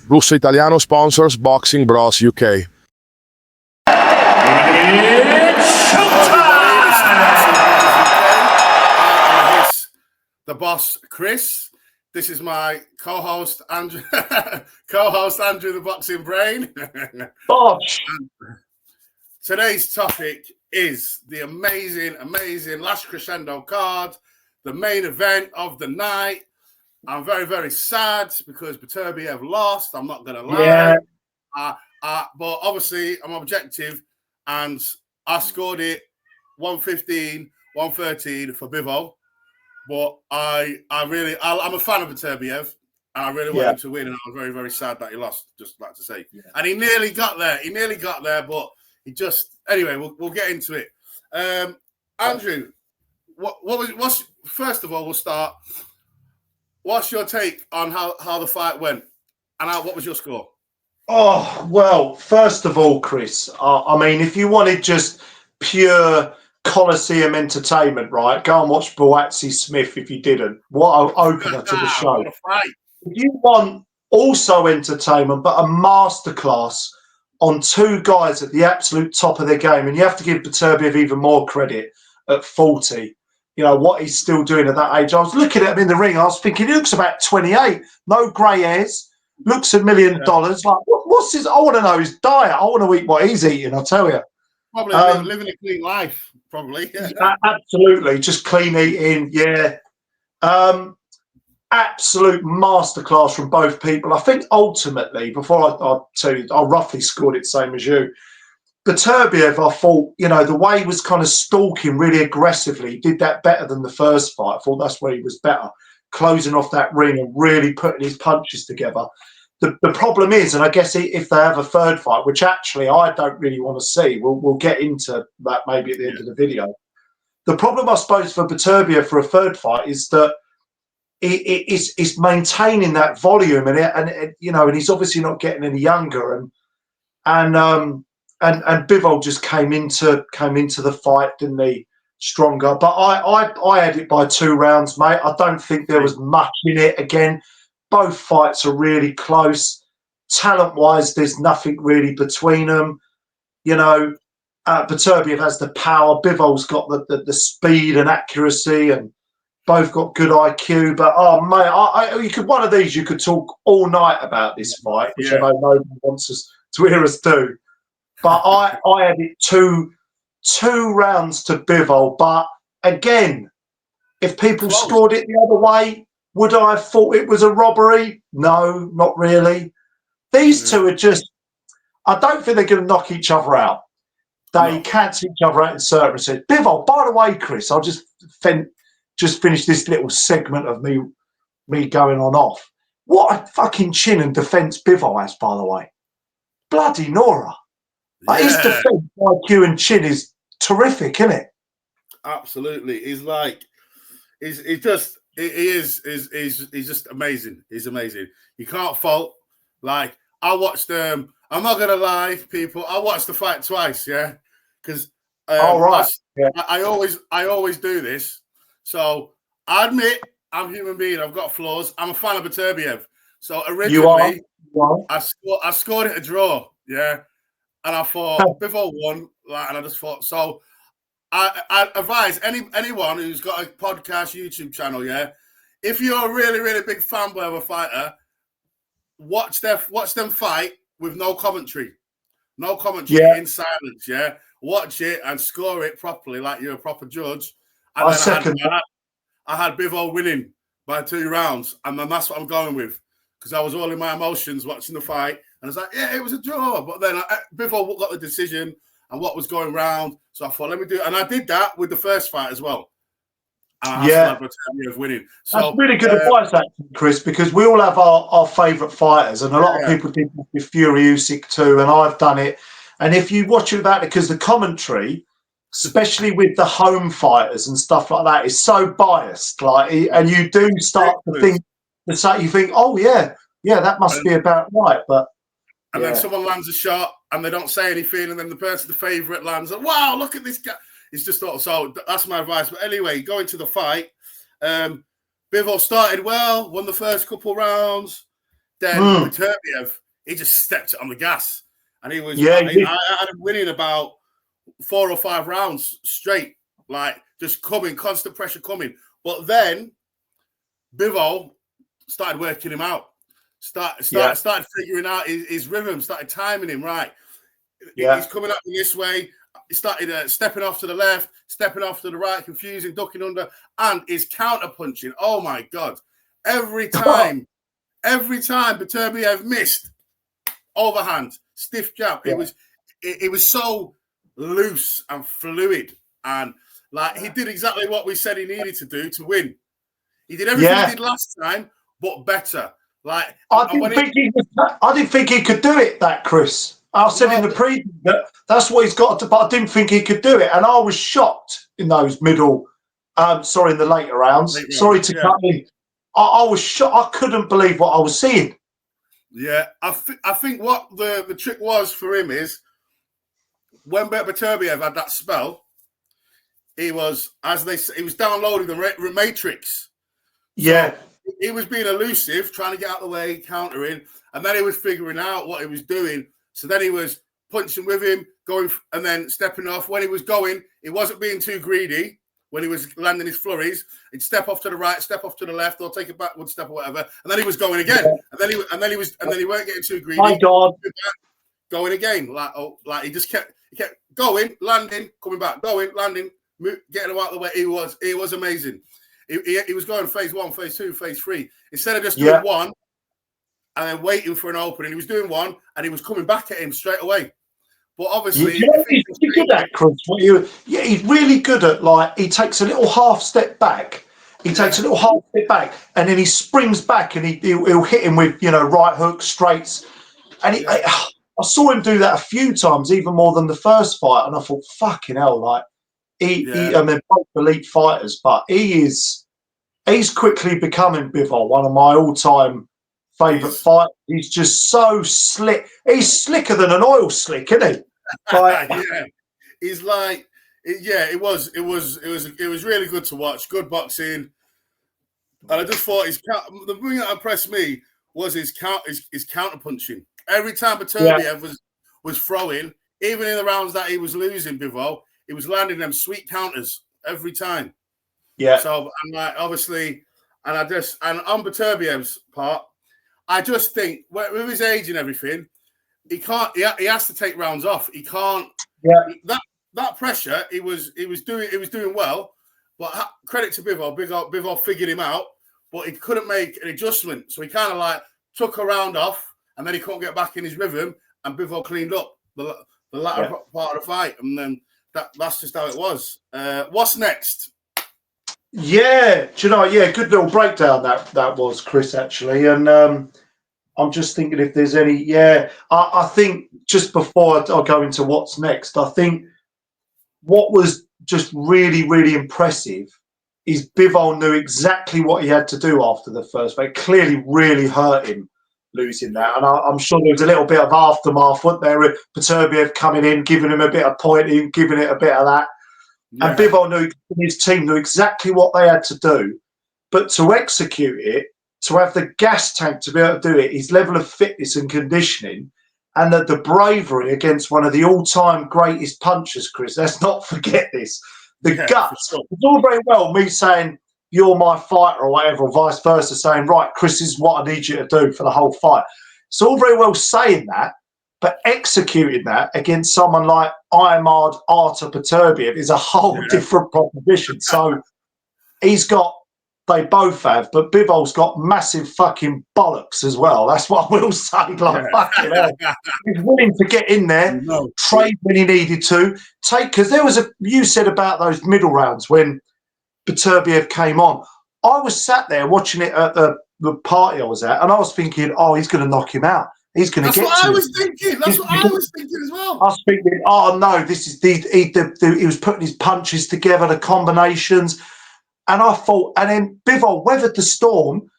Russo Italiano sponsors Boxing Bros UK. The boss, Chris. This is my co-host, Andrew. Co-host Andrew, the Boxing Brain. Bosh. Today's topic is the amazing last crescendo card, the main event of the night. I'm very, very sad because Beterbiev lost. I'm not going to lie. Yeah. But obviously, I'm objective, and I scored it 115, 113 for Bivol. But I'm a fan of Beterbiev, and I really wanted him to win, and I was very, very sad that he lost, just like to say. Yeah. And he nearly got there. But he just... Anyway, we'll get into it. Andrew, first of all, we'll start... What's your take on how the fight went? And what was your score? Oh, well, first of all, Chris, I mean, if you wanted just pure Coliseum entertainment, right, go and watch Boatsi Smith if you didn't. What an opener to the show. What a fight. If you want also entertainment, but a masterclass on two guys at the absolute top of their game, and you have to give Beterbiev even more credit at 40. You know, what he's still doing at that age. I was looking at him in the ring. I was thinking, he looks about 28. No grey hairs. Looks $1 million. Like, what's his... I want to know his diet. I want to eat what he's eating, I'll tell you. Probably living a clean life, probably. Absolutely. Just clean eating, yeah. Absolute masterclass from both people. I think ultimately, before I tell you, I roughly scored it the same as you. Beterbiev, I thought, you know, the way he was kind of stalking really aggressively, he did that better than the first fight. I thought that's where he was better, closing off that ring and really putting his punches together. The problem is, and I guess if they have a third fight, which actually I don't really want to see, we'll get into that maybe at the end of the video. The problem, I suppose, for Beterbiev for a third fight is that it's maintaining that volume, and you know, and he's obviously not getting any younger, and Bivol just came into the fight, didn't he? Stronger. But I had it by 2 rounds, mate. I don't think there was much in it. Again, both fights are really close. Talent-wise, there's nothing really between them. You know, Beterbiev has the power. Bivol's got the speed and accuracy, and both got good IQ. But, oh, mate, one of these, you could talk all night about this fight, which I know nobody wants us to hear us do. But I had it two rounds to Bivol. But again, if people scored it the other way, would I have thought it was a robbery? No, not really. These two are just... I don't think they're going to knock each other out. They cancel each other out in certain sense. Bivol, by the way, Chris, I'll just finish this little segment of me going on off. What a fucking chin and defence Bivol has, by the way. Bloody Nora. Like, his defence, IQ and chin is terrific, isn't it? Absolutely. He's like, he's just amazing. He's amazing. You can't fault. Like, I watched I'm not gonna lie, people. I watched the fight twice, because I always do this. So I admit I'm a human being. I've got flaws. I'm a fan of Beterbiev. So originally, I scored it a draw, and I thought Bivol won, and I just thought so. I advise anyone who's got a podcast, YouTube channel, if you're a really, really big fanboy of a fighter, watch them fight with no commentary in silence, Watch it and score it properly, like you're a proper judge. And I had Bivol winning by 2 rounds, and then that's what I'm going with, because I was all in my emotions watching the fight, and I was like, it was a draw. But then Bivol got the decision and what was going round, so I thought, let me do it. And I did that with the first fight as well. And I had Beterbiev winning. So, that's really good advice, actually, Chris, because we all have our favourite fighters, and a lot of people did with Fury Usyk too, and I've done it. And if you watch it about it, because the commentary, especially with the home fighters and stuff like that, is so biased. Like, and you do start to think, oh that must be about right. But then someone lands a shot and they don't say anything, and then the favourite lands. Wow, look at this guy. It's just not, so that's my advice. But anyway, going to the fight, Bivol started well, won the first couple rounds. Then Beterbiev, he just stepped it on the gas, and he was. I had him winning about 4 or 5 rounds straight, like just coming, constant pressure coming. But then Bivol started working him out. Started figuring out his rhythm. Started timing him right. Yeah. He's coming up in this way. He started stepping off to the left, stepping off to the right, confusing, ducking under, and his counter punching. Oh my God! Every time Beterbiev missed, overhand, stiff jab. Yeah. It was so loose and fluid, and like he did exactly what we said he needed to do to win. He did everything he did last time, but better. Like I didn't think he could do it. That Chris. I said in the preview that that's what he's got to do, but I didn't think he could do it. And I was shocked in those in the later rounds. Sorry to cut in. I was shocked. I couldn't believe what I was seeing. Yeah, I think what the trick was for him is when Beterbiev had that spell, he was, he was downloading the matrix. Yeah. So he was being elusive, trying to get out of the way, countering, and then he was figuring out what he was doing. So then he was punching with him, going and then stepping off. When he was going, he wasn't being too greedy. When he was landing his flurries, he'd step off to the right, step off to the left, or take a backward step or whatever. And then he was going again. And then he weren't getting too greedy. My God. Going again. Like he kept going, landing, coming back, going, landing, getting him out of the way. It was amazing. He was going phase 1, phase 2, phase 3. Instead of just doing one and then waiting for an opening, he was doing one and he was coming back at him straight away. But obviously, he's good at Chris. He's really good at, like, he takes a little half step back. And then he springs back and he'll hit him with, right hook, straights. And I saw him do that a few times, even more than the first fight. And I thought, fucking hell, like, I mean, both elite fighters, but he's quickly becoming, Bivol, one of my all-time favourite fighters. He's just so slick. He's slicker than an oil slick, isn't he? Like, he's like, it was really good to watch. Good boxing, and I just thought the thing that impressed me was his counter punching. Every time Beterbiev was throwing, even in the rounds that he was losing, Bivol, he was landing them sweet counters every time. Yeah. So I'm like, obviously, and on Beterbiev's part, I just think with his age and everything, he can't. He has to take rounds off. He can't. Yeah. That pressure, he was doing well, but credit to Bivol. Bivol figured him out, but he couldn't make an adjustment. So he kind of like took a round off, and then he couldn't get back in his rhythm, and Bivol cleaned up the latter part of the fight, and then that's just how it was. What's next? Yeah, do you know? Yeah, good little breakdown that was, Chris, actually, and I'm just thinking if there's any. Yeah, I think just before I go into what's next, I think what was just really, really impressive is Bivol knew exactly what he had to do after the first fight. It clearly really hurt him losing that, and I'm sure there was a little bit of aftermath, wasn't there? Beterbiev coming in, giving him a bit of pointing, giving it a bit of that. Yeah. And Bivol knew, his team knew exactly what they had to do, but to execute it, to have the gas tank to be able to do it, his level of fitness and conditioning, and the bravery against one of the all-time greatest punchers, Chris. Let's not forget this. The guts. Sure. It's all very well me saying, you're my fighter or whatever, or vice versa, saying, right, Chris, this is what I need you to do for the whole fight. It's all very well saying that, but executing that against someone like Imad Artur Beterbiev is a whole different proposition. So they both have, but Bivol's got massive fucking bollocks as well. That's what I will say. Like, fucking hell. He's willing to get in there, trade when he needed to, because there was you said about those middle rounds when Beterbiev came on. I was sat there watching it at the party I was at, and I was thinking, oh, he's going to knock him out. He's going to get to him. That's what I was thinking as well. I was thinking, oh, no, this is he was putting his punches together, the combinations. And I thought, and then Bivol weathered the storm.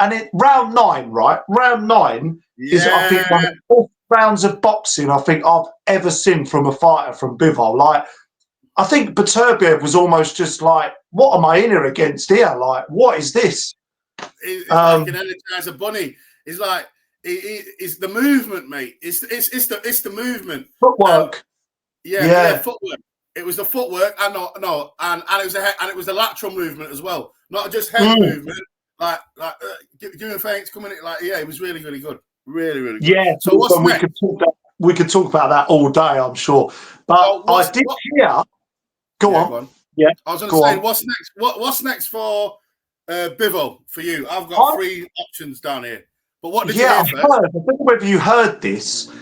And in round 9, right? Round 9 is, I think, one of the best rounds of boxing I think I've ever seen from a fighter from Bivol. Like, I think Beterbiev was almost just like, what am I in here against here? Like, what is this? It's like an Energizer Bunny. It's like it's the movement, mate. It's the movement. Footwork. Yeah, footwork. It was the footwork, and it was the lateral movement as well, not just head movement. Like doing feints, coming in, like it was really, really good, really, really good. Yeah. So what's next? We could talk about that all day, I'm sure. But I did hear. Go on. Yeah. I was going to say, what's next? What's next for Bivol for you? I've got 3 options down here. But what did you hear first? I don't know whether you heard this.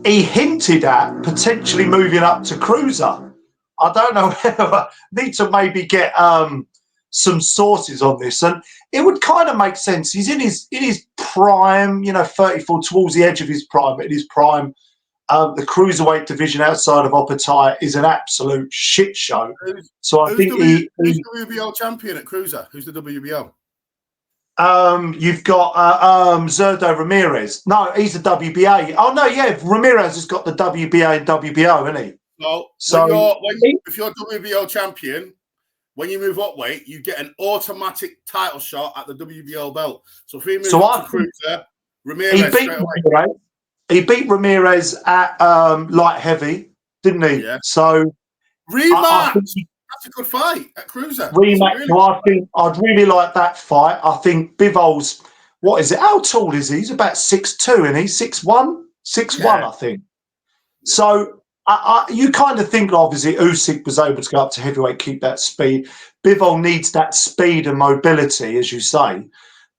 He hinted at potentially moving up to cruiser. I don't know. I need to maybe get some sources on this, and it would kind of make sense. He's in his prime, 34, towards the edge of his prime. In his prime, the cruiserweight division outside of Opetaya is an absolute shit show. So I think who's WBO champion at cruiser? Who's the WBO? You've got Zerdo Ramirez. No, he's the WBA. Oh no, yeah, Ramirez has got the WBA and WBO, isn't he? So if you're WBO champion, when you move up weight, you get an automatic title shot at the WBO belt. So if he moves up to cruiser, Ramirez he beat Ramirez at light heavy, didn't he? Yeah. So rematch. That's a good fight at cruiser. Rematch. Really I think I'd really like that fight. I think Bivol's, what is it? How tall is he? He's about 6'2", and he's 6'1", 6'1", I think. So you kind of think, obviously, Usyk was able to go up to heavyweight, keep that speed. Bivol needs that speed and mobility, as you say.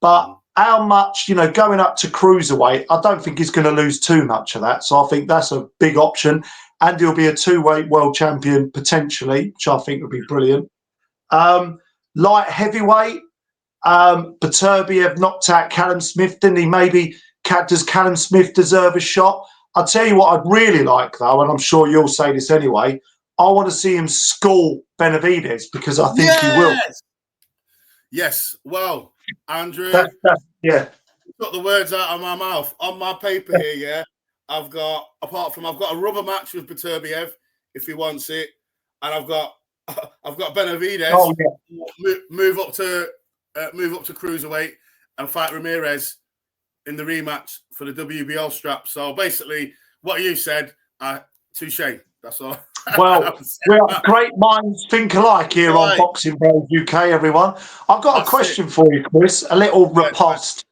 But how much, going up to cruiserweight, I don't think he's going to lose too much of that. So I think that's a big option. And he'll be a 2-weight world champion potentially, which I think would be brilliant. Light heavyweight, Beterbiev knocked out Callum Smith, didn't he? Maybe does Callum Smith deserve a shot? I'll tell you what I'd really like, though, and I'm sure you'll say this anyway, I want to see him school Benavidez, because I think he will. Yes. Well, Andrew, yeah. Got the words out of my mouth. On my paper here, I've got a rubber match with Beterbiev if he wants it, and I've got Benavidez move up to cruiserweight and fight Ramirez in the rematch for the WBO strap. So basically, what you said, touche. That's all. Well, great minds think alike here on Boxing Bros UK, everyone. I've got a question for you, Chris. A little riposte.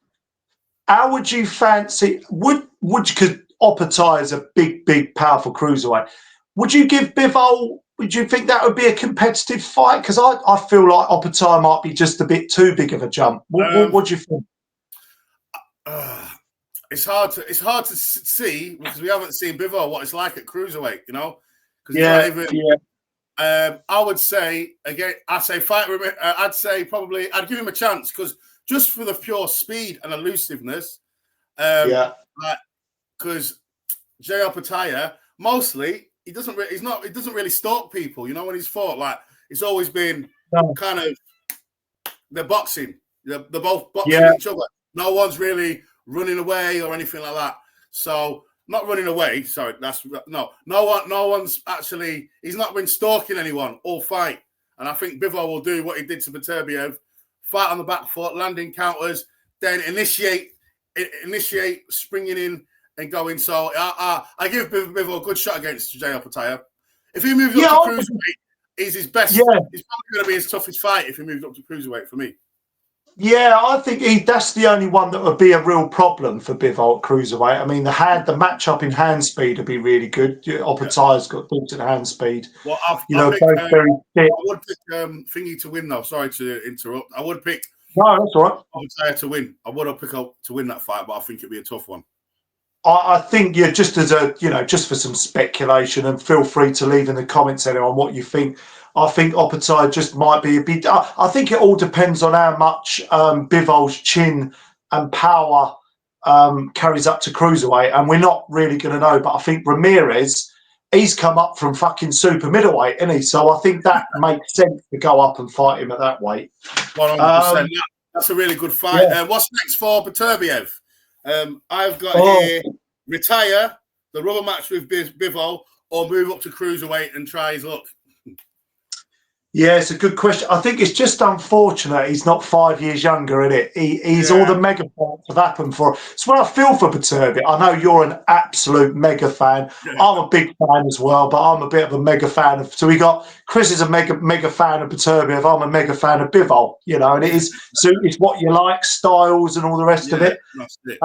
How would you fancy? Would because Opetaya is a big, powerful cruiserweight. Would you give Bivol? Would you think that would be a competitive fight? Because I feel like Opetaya might be just a bit too big of a jump. What do you think? It's hard to see because we haven't seen Bivol what it's like at cruiserweight, I would say again. I'd say fight. I'd say probably I'd give him a chance because just for the pure speed and elusiveness. Because Jay Opetaya mostly he doesn't really stalk people. When he's fought, like it's always been kind of they're boxing. They're both boxing each other. No one's really running away or anything like that. So not running away. Sorry, no one's actually. He's not been stalking anyone all fight. And I think Bivol will do what he did to Beterbiev, fight on the back foot, landing counters, then initiate springing in and going. So I give Bivol a good shot against Jay Opetaya. If he moves up to cruiserweight, he's his best. Yeah. He's probably going to be his toughest fight if he moves up to cruiserweight for me. Yeah, I think that's the only one that would be a real problem for Bivol at cruiserweight. I mean, the matchup in hand speed would be really good. Opetaya's got decent hand speed. Well, both very fit. I would pick Thingy to win, though. Sorry to interrupt. I would pick. No, that's all right. Opetaya to win. I would have picked up to win that fight, but I think it'd be a tough one. I think just as just for some speculation, and feel free to leave in the comments area on what you think. I think Opetaya just might be a bit. I think it all depends on how much Bivol's chin and power carries up to cruiserweight, and we're not really going to know. But I think Ramirez, he's come up from fucking super middleweight, isn't he? So I think that makes sense to go up and fight him at that weight. 100%. That's a really good fight. Yeah. What's next for Beterbiev? I've got here retire the rubber match with Bivol or move up to cruiserweight and try his luck. Yeah, it's a good question. I think it's just unfortunate he's not 5 years younger, isn't it? He's all the mega fights have happened for. So when I feel for Beterbiev, I know you're an absolute mega fan. Yeah. I'm a big fan as well, but I'm a bit of a mega fan of. So we got Chris is a mega fan of Beterbiev. I'm a mega fan of Bivol. You know, and it is so it's what you like, styles, and all the rest of it. That's it.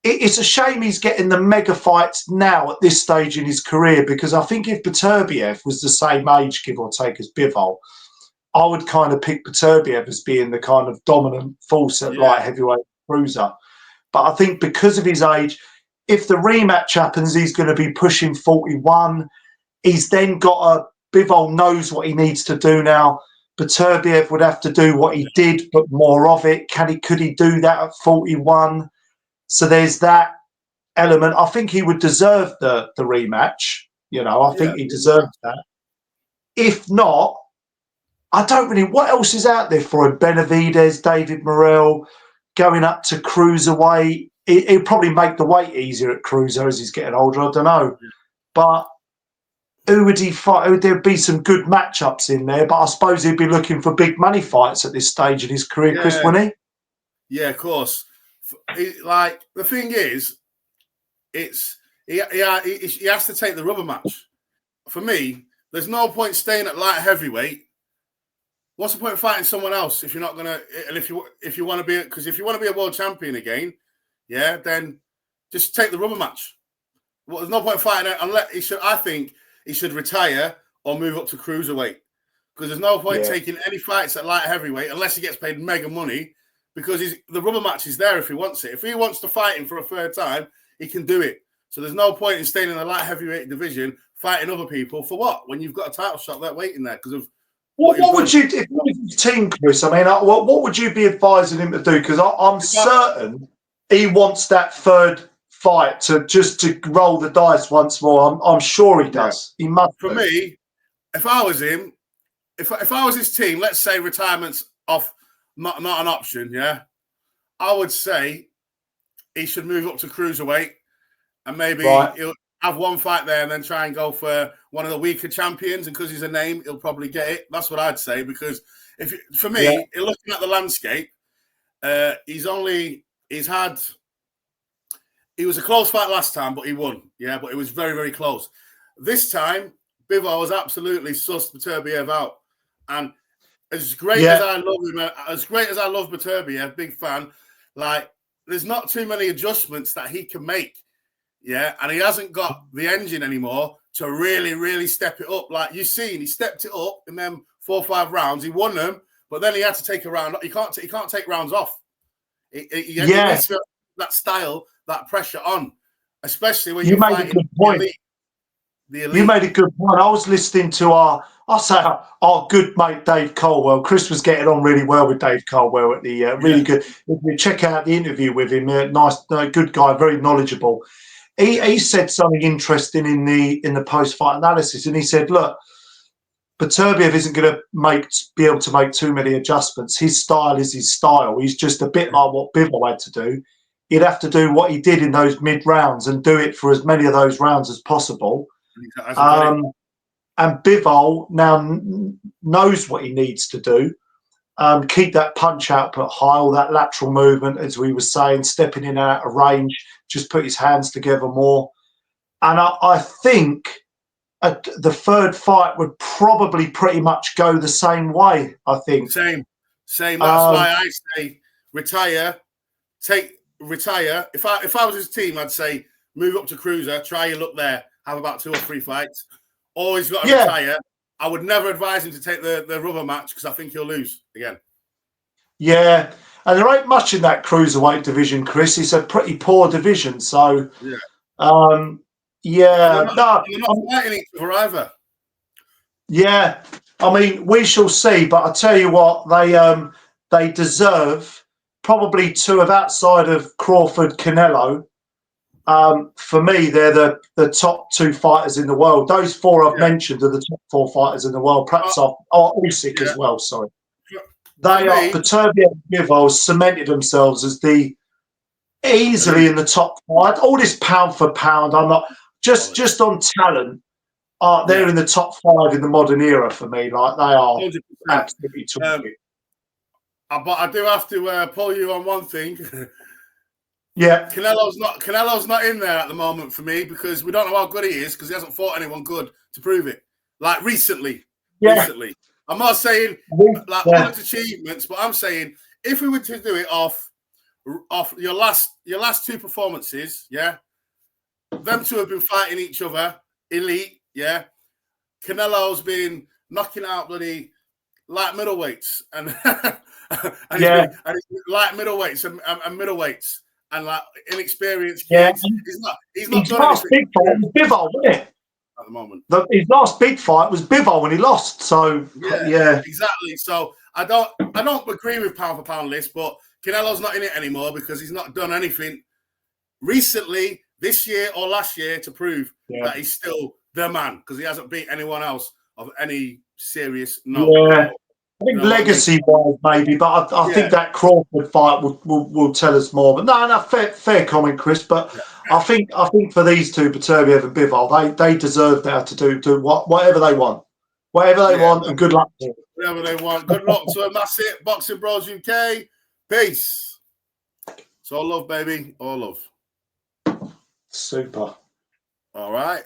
It's a shame he's getting the mega fights now at this stage in his career, because I think if Beterbiev was the same age, give or take, as Bivol, I would kind of pick Beterbiev as being the kind of dominant force at light heavyweight cruiser. But I think because of his age, if the rematch happens, he's going to be pushing 41. He's then got a Bivol knows what he needs to do now. Beterbiev would have to do what he did, but more of it. Could he do that at 41? So there's that element. I think he would deserve the rematch. You know, I think he deserves that. If not, I don't really. What else is out there for him? Benavidez, David Morrell, going up to cruiserweight. He'll probably make the weight easier at cruiser as he's getting older. I don't know, but who would he fight? Would there be some good matchups in there? But I suppose he'd be looking for big money fights at this stage in his career, Chris, wouldn't he? Yeah, of course. Like the thing is, he has to take the rubber match. For me, there's no point staying at light heavyweight. What's the point of fighting someone else if you're not gonna? And if you want to be, because if you want to be a world champion again, then just take the rubber match. Well, there's no point fighting it unless he should. I think he should retire or move up to cruiserweight, because there's no point taking any fights at light heavyweight unless he gets paid mega money. Because the rubber match is there if he wants it. If he wants to fight him for a third time, he can do it. So there's no point in staying in the light heavyweight division fighting other people for what? When you've got a title shot there waiting there because of what would you, if it was his team, Chris? I mean, what would you be advising him to do? Because I'm certain he wants that third fight to roll the dice once more. I'm sure he does. He must. For me, if I was him, if I was his team, let's say retirement's off. Not an option, I would say he should move up to cruiserweight and maybe he'll have one fight there and then try and go for one of the weaker champions. And because he's a name, he'll probably get it. That's what I'd say. Because for me, looking at the landscape, he was a close fight last time, but he won. But it was very, very close. This time, Bivol was absolutely sussed Beterbiev out. And as great as I love him, as great as I love Beterbiev, big fan, like, there's not too many adjustments that he can make. And he hasn't got the engine anymore to really, really step it up. Like you've seen, he stepped it up in them 4 or 5 rounds. He won them, but then he had to take a round. He can't take rounds off. He needs that style, that pressure on, especially when you made a good point. You made a good point. I was listening to our good mate Dave Colwell. Chris was getting on really well with Dave Colwell at the really good. If you check out the interview with him, nice, good guy, very knowledgeable. He said something interesting in the post-fight analysis, and he said, "Look, Beterbiev isn't going to be able to make too many adjustments. His style is his style. He's just a bit like what Bivol had to do. He'd have to do what he did in those mid rounds and do it for as many of those rounds as possible." And Bivol now knows what he needs to do. Keep that punch output high, all that lateral movement, as we were saying, stepping in and out of range, just put his hands together more. And I think the third fight would probably pretty much go the same way, I think. Same. That's why I say retire. If I was his team, I'd say move up to cruiser, try your luck there, have about 2 or 3 fights. Always got to retire. I would never advise him to take the rubber match because I think he'll lose again. Yeah, and there ain't much in that cruiserweight division, Chris. It's a pretty poor division, so they're not fighting each other either. Yeah, I mean, we shall see. But I tell you what, they deserve probably to have, outside of Crawford, Canelo. For me, they're the top 2 fighters in the world. Those 4 I've mentioned are the top 4 fighters in the world. Perhaps Usyk as well. Sorry, they are. Beterbiev and Bivol cemented themselves as easily in the top 5. All this pound for pound, I'm not just on talent. they're in the top 5 in the modern era for me. Like they are 100%. absolutely terrific. But I do have to pull you on one thing. Yeah, Canelo's not in there at the moment for me because we don't know how good he is because he hasn't fought anyone good to prove it. Like recently. I'm not saying like product achievements, but I'm saying if we were to do it off your last 2 performances, yeah, them two have been fighting each other, elite, yeah. Canelo's been knocking out bloody light middleweights and light middleweights and middleweights and like inexperienced kids. He's not his done last anything. big fight was Bivol, wasn't it? At the moment, his last big fight was Bivol when he lost. So yeah, exactly. So I don't agree with pound for pound list, but Canelo's not in it anymore because he's not done anything recently this year or last year to prove that he's still the man because he hasn't beat anyone else of any serious note. Yeah. I think legacy-wise, maybe, but I think that Crawford fight will tell us more. But no, fair comment, Chris. But I think for these two, Beterbiev and Bivol, they deserve now to do whatever they want, and good luck to them. Whatever they want, good luck to them. That's it. Boxing Bros UK, peace. It's all love, baby, all love. Super. All right.